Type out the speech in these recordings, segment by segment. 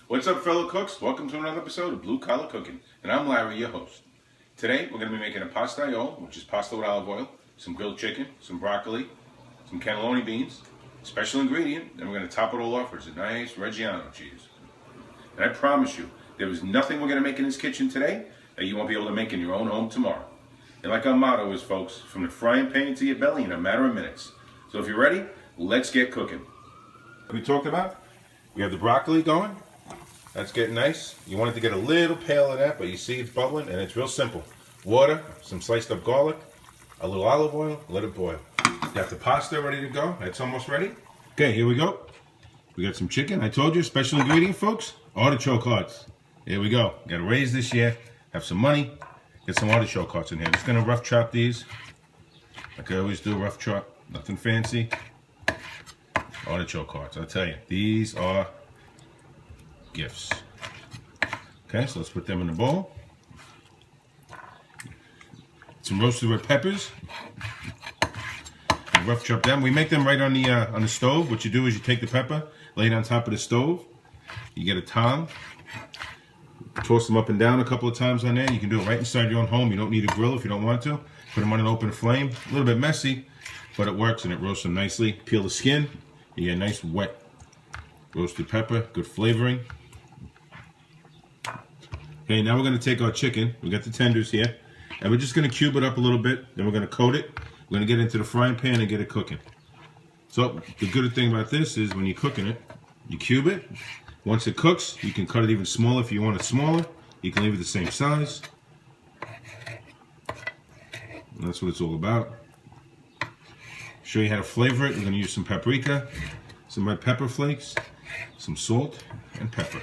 What's up, fellow cooks? Welcome to another episode of Blue Collar Cooking, and I'm Larry, your host. Today, we're going to be making a pastaio, which is pasta with olive oil, some grilled chicken, some broccoli, some cannelloni beans, special ingredient, and we're going to top it all off with a nice Reggiano cheese. And I promise you, there is nothing we're going to make in this kitchen today that you won't be able to make in your own home tomorrow. And like our motto is, folks, from the frying pan to your belly in a matter of minutes. So if you're ready, let's get cooking. We talked about, we have the broccoli going. That's getting nice. You want it to get a little pale of that, but you see it's bubbling, and it's real simple. Water, some sliced up garlic, a little olive oil, let it boil. You have the pasta ready to go. It's almost ready. Okay, here we go. We got some chicken. I told you, special ingredient, folks, artichoke hearts. Here we go. Got to raise this year, have some money, get some artichoke hearts in here. I'm just going to rough chop these. Like I always do, rough chop. Nothing fancy. Artichoke hearts, I'll tell you, these are gifts. Okay, so let's put them in the bowl. Some roasted red peppers. And rough chop them. We make them right on the stove. What you do is you take the pepper, lay it on top of the stove. You get a tong, toss them up and down a couple of times on there. You can do it right inside your own home. You don't need a grill if you don't want to. Put them on an open flame. A little bit messy, but it works and it roasts them nicely. Peel the skin. You get a nice wet roasted pepper, good flavoring. Okay, now we're going to take our chicken. We got the tenders here, and we're just going to cube it up a little bit. Then we're going to coat it. We're going to get into the frying pan and get it cooking. So the good thing about this is when you're cooking it, you cube it. Once it cooks, you can cut it even smaller if you want it smaller. You can leave it the same size. And that's what it's all about. Show you how to flavor it. We're going to use some paprika, some red pepper flakes, some salt, and pepper.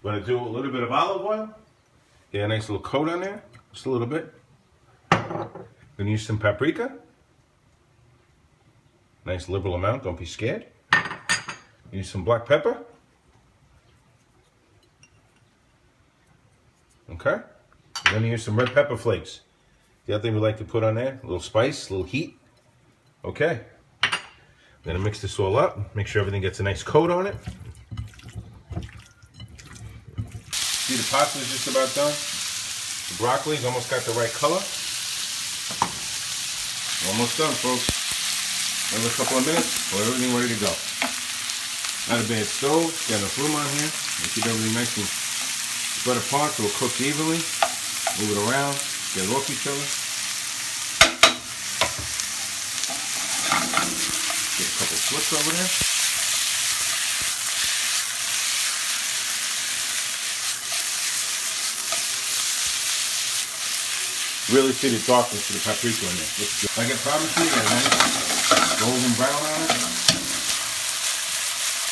We're going to do a little bit of olive oil. Get a nice little coat on there, just a little bit. Going to use some paprika. Nice liberal amount, don't be scared. Use some black pepper. Okay. We're going to use some red pepper flakes. The other thing we like to put on there, a little spice, a little heat. Okay. I'm going to mix this all up, make sure everything gets a nice coat on it. See, the pasta is just about done. The broccoli's almost got the right color. Almost done, folks. Another couple of minutes, we'll have everything ready to go. Not a bad stove, got enough room on here. And keep everything nice and spread apart so it cooks evenly. Move it around, get it off each other. Get a couple flips over there. Really see the darkness of the paprika in there. Like I promised you, got a nice golden brown on it.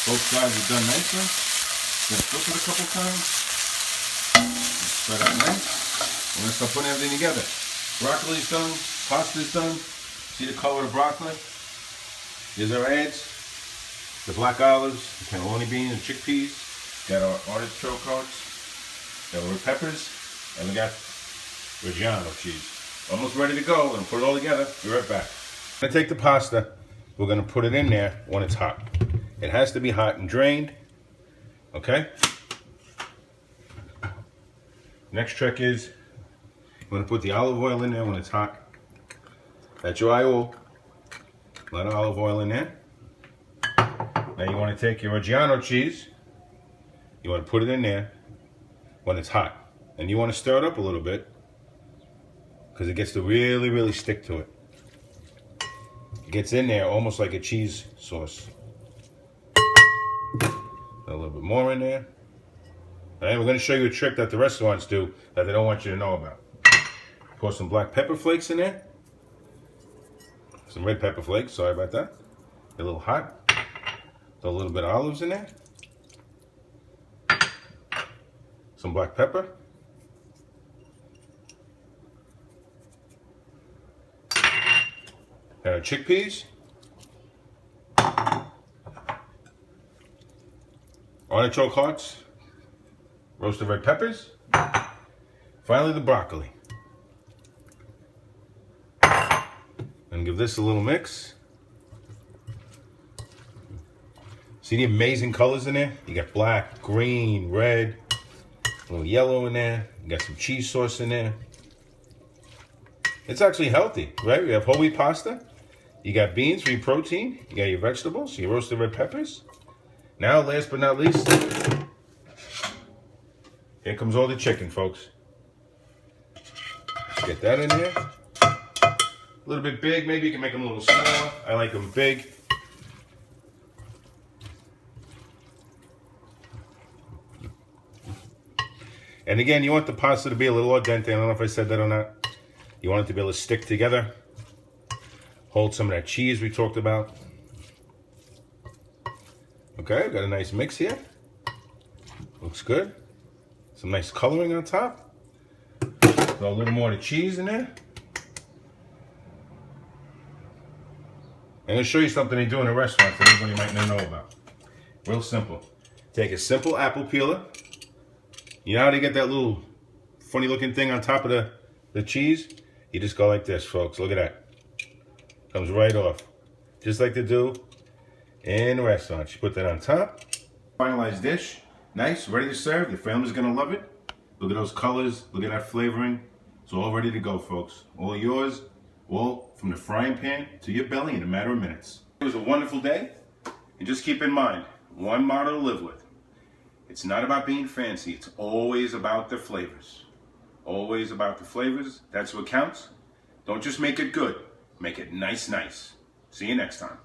Both sides are done nicely. Gonna flip it a couple times. Spread out nice. We're gonna start putting everything together. Broccoli's done, pasta's done. See the color of the broccoli? Here's our eggs, the black olives, the cannelloni beans and chickpeas. Got our artichoke hearts, got our red peppers, and we got Reggiano cheese. Almost ready to go. And put it all together. Be right back. I'm going to take the pasta. We're going to put it in there when it's hot. It has to be hot and drained. Okay? Next trick is I'm going to put the olive oil in there when it's hot. That's your oil. A lot of olive oil in there. Now you want to take your Reggiano cheese. You want to put it in there when it's hot. And you want to stir it up a little bit, because it gets to really, really stick to it. It gets in there almost like a cheese sauce. A little bit more in there. All right, we're going to show you a trick that the restaurants do that they don't want you to know about. Pour some black pepper flakes in there. Some red pepper flakes, sorry about that. They're a little hot. Throw a little bit of olives in there. Some black pepper. And our chickpeas, artichoke hearts, roasted red peppers, finally the broccoli. And give this a little mix. See the amazing colors in there? You got black, green, red, a little yellow in there. You got some cheese sauce in there. It's actually healthy, right? We have whole wheat pasta. You got beans for your protein. You got your vegetables, your roasted red peppers. Now, last but not least, here comes all the chicken, folks. Let's get that in there. A little bit big, maybe you can make them a little smaller. I like them big. And again, you want the pasta to be a little al dente. I don't know if I said that or not. You want it to be able to stick together. Hold some of that cheese we talked about. Okay, got a nice mix here. Looks good. Some nice coloring on top. Throw a little more of the cheese in there. I'm going to show you something they do in a restaurant that everybody might not know about. Real simple. Take a simple apple peeler. You know how to get that little funny looking thing on top of the cheese? You just go like this, folks. Look at that. Comes right off. Just like they do in restaurants. You put that on top. Finalized dish. Nice, ready to serve. Your family's gonna love it. Look at those colors. Look at that flavoring. It's all ready to go, folks. All yours. All from the frying pan to your belly in a matter of minutes. It was a wonderful day. And just keep in mind, one motto to live with. It's not about being fancy. It's always about the flavors. Always about the flavors. That's what counts. Don't just make it good. Make it nice, nice. See you next time.